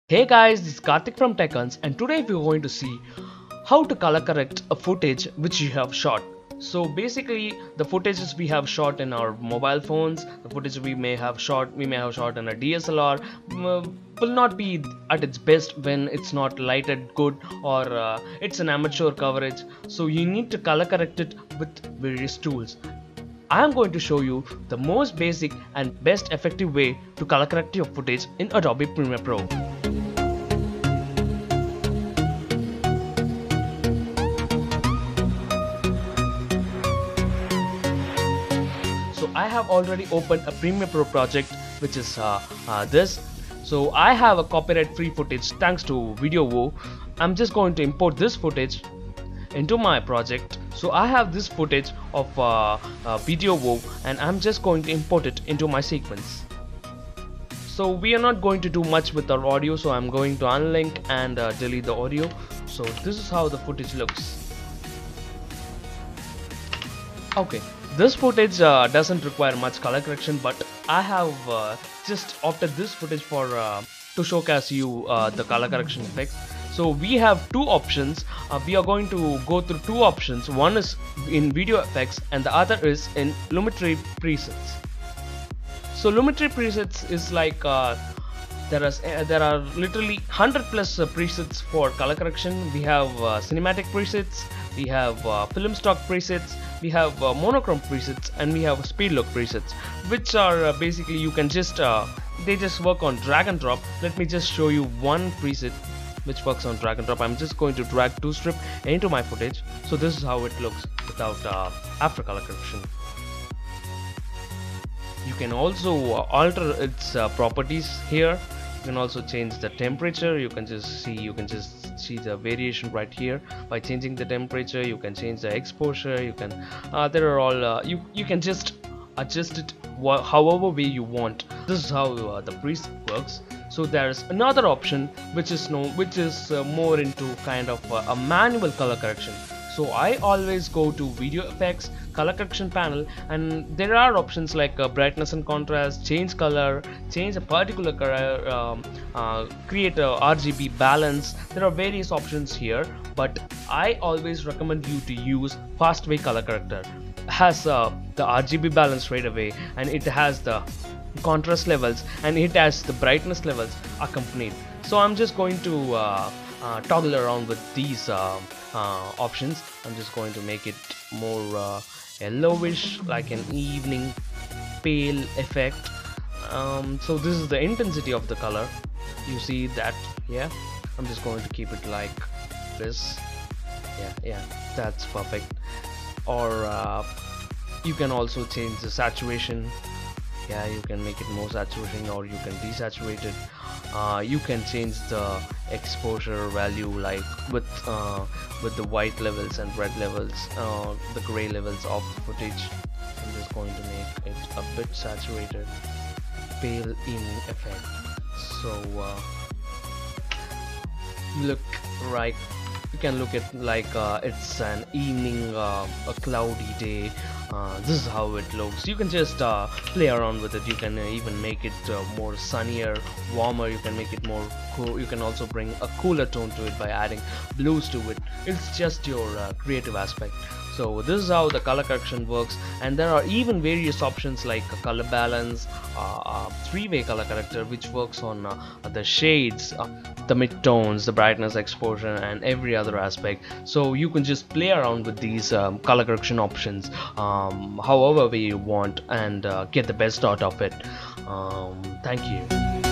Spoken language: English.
Hey guys, this is Karthik from TechUns, and today we're going to see how to color correct a footage which you have shot. So basically the footages we have shot in our mobile phones, the footage we may have shot in a DSLR will not be at its best when it's not lighted good or it's an amateur coverage. So you need to color correct it with various tools. I am going to show you the most basic and best effective way to color correct your footage in Adobe Premiere Pro. So I have already opened a Premiere Pro project, which is this. So I have a copyright free footage thanks to Video. I'm just going to import this footage into my project. So I have this footage of Video, and I'm just going to import it into my sequence. So we are not going to do much with our audio, so I'm going to unlink and delete the audio. So this is how the footage looks. Okay, this footage doesn't require much color correction, but I have just opted this footage for to showcase you the color correction effects. So we have two options. We are going to go through two options. One is in video effects and the other is in Lumetri presets. So Lumetri presets is like there are literally 100 plus presets for color correction. We have cinematic presets, we have film stock presets, we have monochrome presets, and we have speed look presets, which are basically you can just they just work on drag and drop. Let me just show you one preset which works on drag and drop. I'm just going to drag to strip into my footage. So this is how it looks without after color correction. You can also alter its properties here. You can also change the temperature. You can just see the variation right here. By changing the temperature, you can change the exposure. You can there are all you can just adjust it however way you want. This is how the preset works. So there's another option which is more into kind of a manual color correction. So I always go to video effects, color correction panel, and there are options like brightness and contrast, change color, change a particular color, create a RGB balance. There are various options here, but I always recommend you to use fastway color corrector. It has the RGB balance straight away, and it has the contrast levels, and it has the brightness levels accompanied. So I'm just going to toggle around with these options. I'm just going to make it more yellowish, like an evening pale effect. So this is the intensity of the color. You see that? Yeah, I'm just going to keep it like this. Yeah, that's perfect. Or you can also change the saturation. Yeah, you can make it more saturation, or you can desaturate it. You can change the exposure value, like with the white levels and red levels, the gray levels of the footage. I'm just going to make it a bit saturated, pale in effect. So look right. You can look at like it's an evening, a cloudy day. This is how it looks. You can just play around with it. You can even make it more sunnier, warmer. You can make it more cool. You can also bring a cooler tone to it by adding blues to it. It's just your creative aspect. So this is how the color correction works, and there are even various options like a color balance, three-way color corrector, which works on the shades, the midtones, the brightness, exposure, and every other aspect. So you can just play around with these color correction options however way you want, and get the best out of it. Thank you.